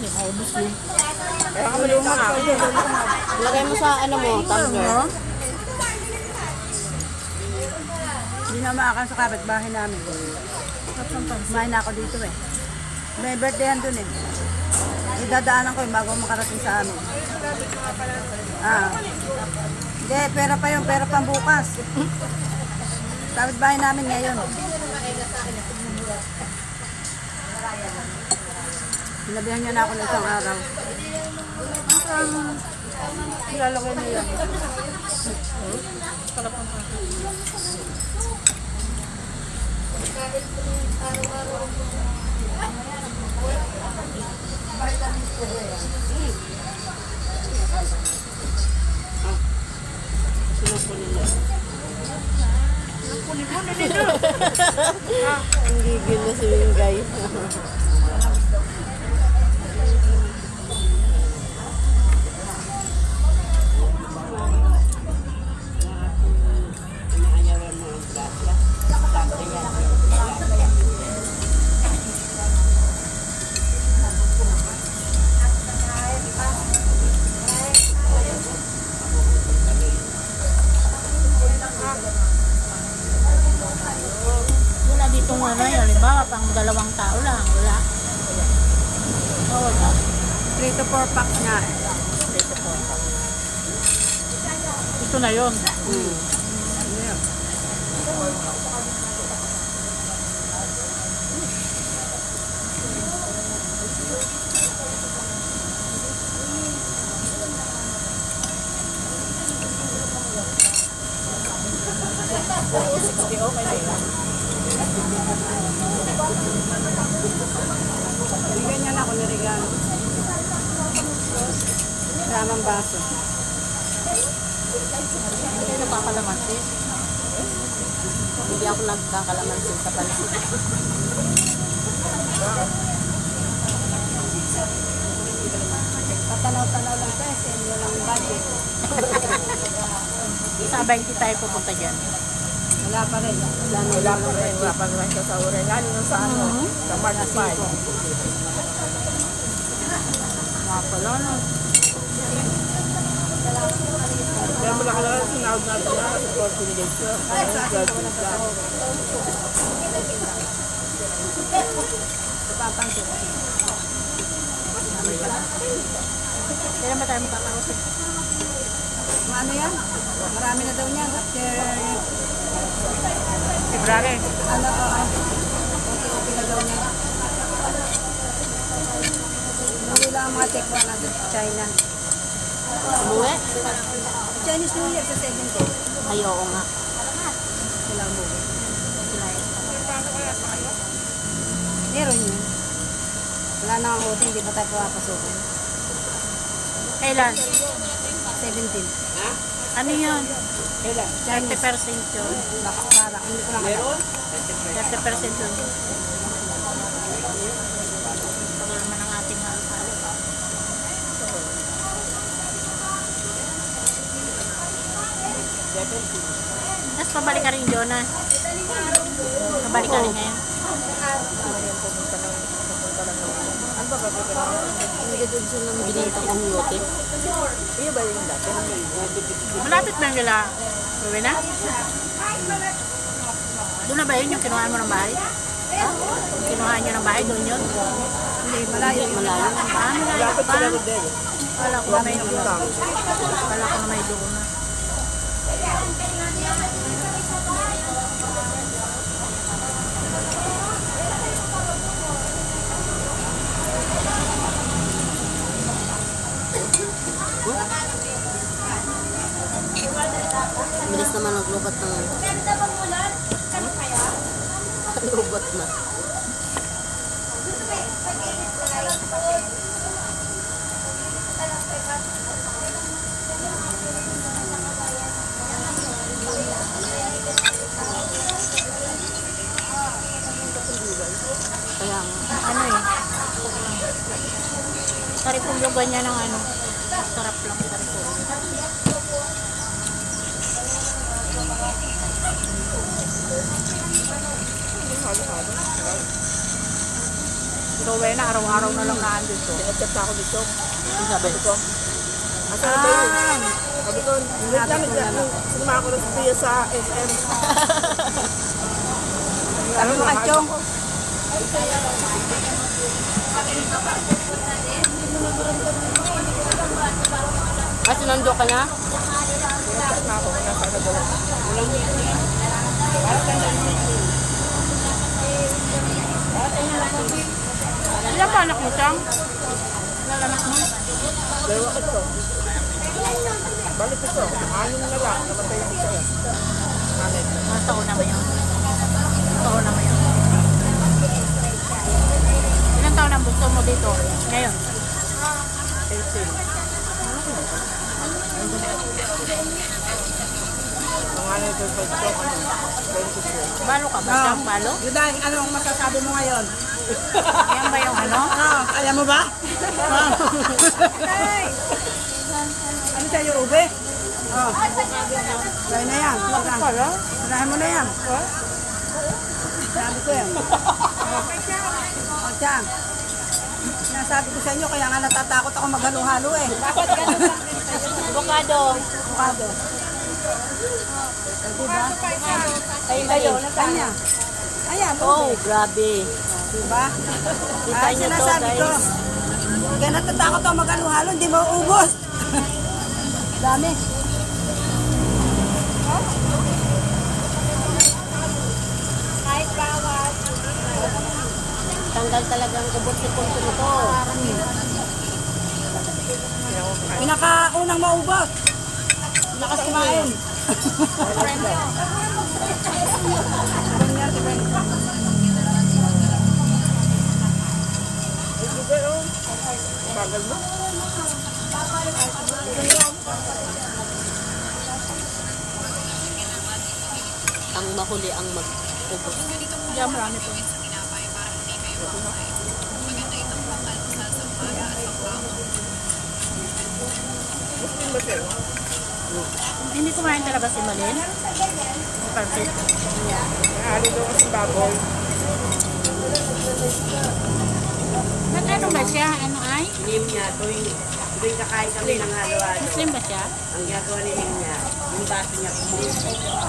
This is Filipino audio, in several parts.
Naubos yun. Kaya kami lumag pa yun. Lagay mo sa ano mo, tumbler. Hindi na maakan sa kapitbahay namin. Kumain na ako dito eh. May birthday dun eh. Idadaanan ko bago makarating sa amin. Hindi, pera pa yun. Pera pang bukas. Kapitbahay namin ngayon. Sinabihan niya na ako ng isang araw. Ilalagay niya yan. Ang gigil na si Mingay. Wala dito nga na yun. Halimbawa, pang 2 tao lang. Wala. Oo, wala. 3 to 4 packs nga eh. Dito po. Ito na yun. Bigyan niya na ako ng regalo. Tamang baso. Hindi napakalamansi. Hindi ako nagkakalamansin sa pansit. Tatanaw-tanaw lang tayo sa inyo lang budget. Sa 20 tayo pupunta dyan. Wala pa rin. Wala pa rin. Wala pa rin sa uri. Lalo na sa ano, sa March 5. Mga pala, no? Kaya mo lang alam, sinawag natin na sa 14 days ko. Ay, sa akin ko na sa ako. Papansin. Kailan ba tayo makakausap? Ano yan? Marami na daw niyan. After, February. ano, okay na daw niya. Hindi lang ang mga tekwa na sa China. Umuwi? Chinese New Year sa 17. Ayoko nga. Sila mo. Meron yun. Wala na ang hotel, hindi pa tayo papasukin. Kailan? 17. Ano yun? Kailan? 30% yun. Baka para, hindi ko lang meron? 30% yun. Ito naman ang ating halo-halo. Tapos pabalik ka rin, Jonah. Pabalik ka rin ngayon. Ano ba ba? Hindi doon sila ng binita kong yote. Iyo ba yung dati? Malapit na nila. Uwi na? Doon na ba yun yung kinuhaan mo ng bahay? Ha? Yung kinuhaan nyo ng bahay, doon yun? Hindi, malayo. Malayo. Malayo pa. din. Kala ko na may doon. Kala ko na may doon na. Bilis naman maglubat ng... Lubat na. Kaya ano eh. Karipulugan niya ng ano. Sarap lang karipulugan. So, na araw-araw na lang naandun to. Sinachat ako dito. Ang sabi ko. Asan ba yun? Sabi ko, wait lang, sinama ako na si Pia sa SM. Sabi mo kay Chong. Sinundo ka na? Ilan pa anak mo, Chang? Ilan anak mo? Dalawa ito. Balik ito. Anim na lang. Namatay yung isa. Anim. Mga taon naman yun. Taon naman yun. Ilang taon ang gusto mo dito? Ngayon? 18. Ang ano ito pa ito. 22. Balo ka ba? Chang, balo? Juday, anong masasabi mo ngayon? Yan ba yung ano? Kaya mo ba? Ano sa'yo, ube? Kaya na yan. Sanahin mo na yan. Sabi ko yan. Chang, sinasabi ko sa inyo, kaya nga natatakot ako maghalo-halo eh. Dapat ganun lang. Bukado. Bukado. Diba? Kayo. Kanya. Ayan, Oh, ube. grabe. Diba? Kita niyo to, Sinasabi ko, guys. kaya natatakot ako maghalo-halo, hindi mo ubos. Dami. Tanggal talagang kubot si Punto nito. Pinakaunang maubos. Lakas kumain. Bagal mo? Ang mahuli ang mag-ubos. Yan, marami po. Hindi kumain talaga si Malin. Perfect. Halo daw kasi baboy. Ano ba siya? Ano ay? Nim niya, tuwing kakain kami ng halo-halo. Muslim ba siya? Ang gagawa ni Nim niya, yung baso niya kumuha.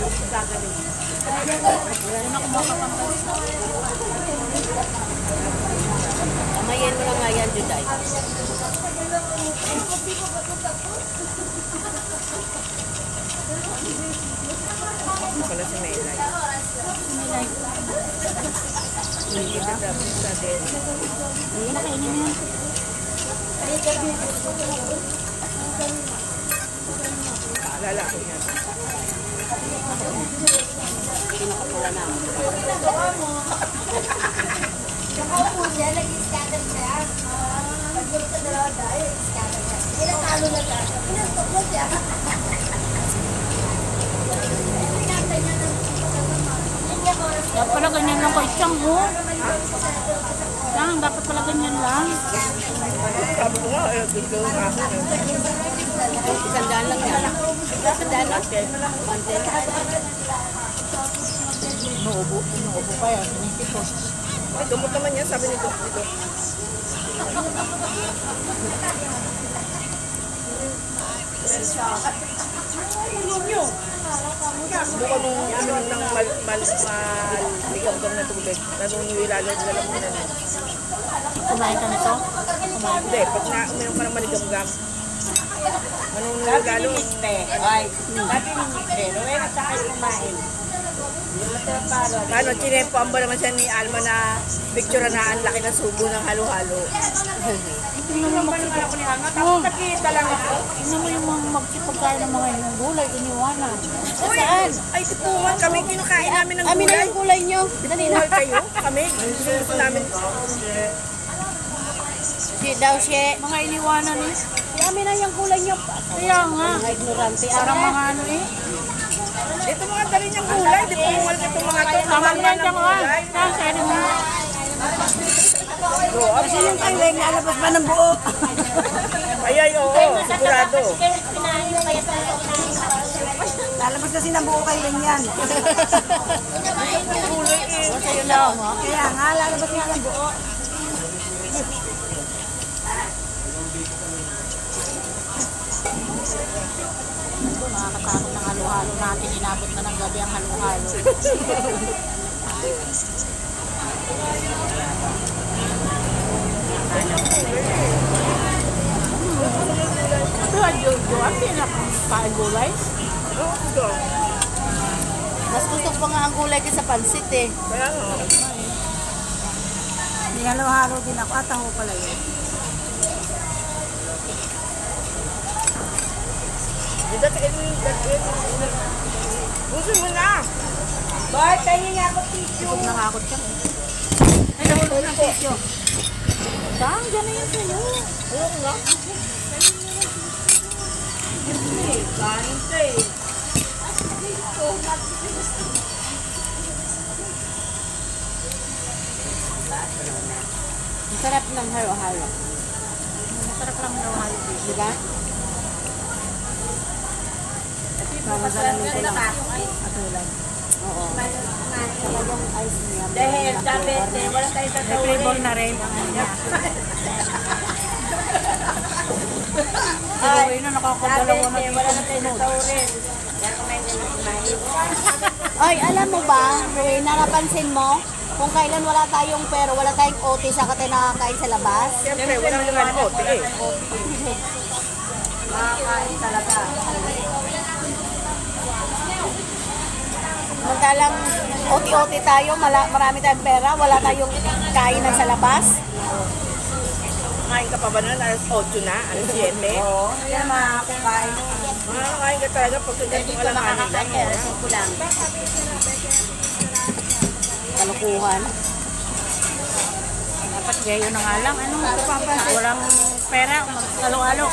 Yung gagaling. Wala na kumakapangkas. Kamayin mo lang nga yan, Juday. Pala si Melay. Hindi ka dapat sa din. Hindi na kainin yan. Paalala ko yan. Pinakapula na ako. Nakaupo siya, nag-scatter siya. Pag-group sa dalawa dahil, scatter siya. Pinatalo na siya. Pinantok mo siya. Pinatay niya ng Dapat pala ganyan lang kay Chang, oh. Chang, dapat pala ganyan lang. Sabi ko nga, gusto ko nga ako. Isang daan lang yan. Isang daan lang. Inuubo pa yan. Inisip ko. Ay, dumot naman yan, sabi nito. Dito. Subukan mong uminom ng maligam-gam na tubig. Nanunuwi lalo sa lalamunan na. Kumain ka nito? Kumain. Hindi, pag uminom ka ng maligam-gam, manunuwi lalo. Ay, sabi ni Mikre, Rowena sa akin kumain. Ano, chinempoan ba naman siya ni Alma na picture na ang laki ng subo ng halo-halo. Tingnan mo naman ako ni Alma. Tapos nakita lang ako. Tingnan mo yung mga magsipagkain ng mga yung gulay. Iniwanan. Saan? Ay, tipungan kami. Kinukain namin ng Amin na gulay. yung kulay nyo. Tipungan kayo. Kami. Gusto namin. Si daw siya. Mga iniwanan eh. Amin na yung kulay nyo. Kaya nga. Mga ignorante. Parang mga ano eh. Ito mga dali niyang gulay. Di pumungal ka itong mga to. Tama Kamal yan ng dyan ka. gulay. Saan sa mo? Kasi yung kaiweng, lalabas ba ng buo? Ay, oo. Sigurado. Lalabas kasi ng buo kaiweng yan. Gulay eh. sa'yo na. Kaya nga, lalabas nga ng buo. Nakakatakot ng halo-halo natin. Inabot na ng gabi ang halo-halo. Pero yung ang pinaka-gulay. Oo, ito. Mas gusto ko pa nga ang gulay kaysa pansit eh. Kaya nga. May halo-halo din ako. At ako pala yun. Di dati kayo yung dati. Gusto mo na. Bart, tayo nga ako tissue. Nakakot ka. Ay, nahulog ng pisyo. Dang, dyan na yun sa'yo. Ayoko nga. Kanin ka eh. Ang sarap ng halo-halo. Masarap lang halo-halo. Diba? Sama sa lang nito lang. Atulan. Oo. Saka yung ice niya. Dahil, diabetes, wala tayo sa May flavor na rin ang niya. Siguro yun na nakakadalawa na diabetes, wala na tayo sa taurin. Kaya kumain ka ng kumain. Ay, alam mo ba, Rowena, napansin mo? Kung kailan wala tayong pero wala tayong OT sa tayo nakakain sa labas. Siyempre, walang naman kote eh. Nakakain talaga. Mantalang OT-OT tayo, marami tayong pera, wala tayong kainan sa labas. Kumain ka pa ba nun? Alas 8 na? Alas 7? Oo. Kaya makakain. Makakain ka talaga pag ganito ka lang kanin lang. Ko lang. Kalukuhan. Dapat gayo na nga lang. Ano? Walang pera, mag-alo-alo.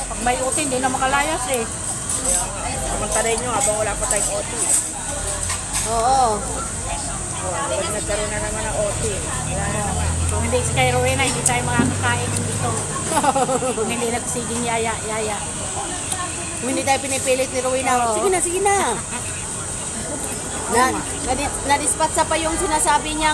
Pag may uti, hindi na makalayas eh. Samantalay nyo habang wala pa tayong OT. Oo. Pag nagkaroon na naman ng OT, wala na naman. Kung hindi si kay Rowena, hindi tayo makakakain dito. Kung hindi nagsiging yaya. Kung hindi tayo pinipilit ni Rowena, sige na. Na-dispatcha pa yung sinasabi niya.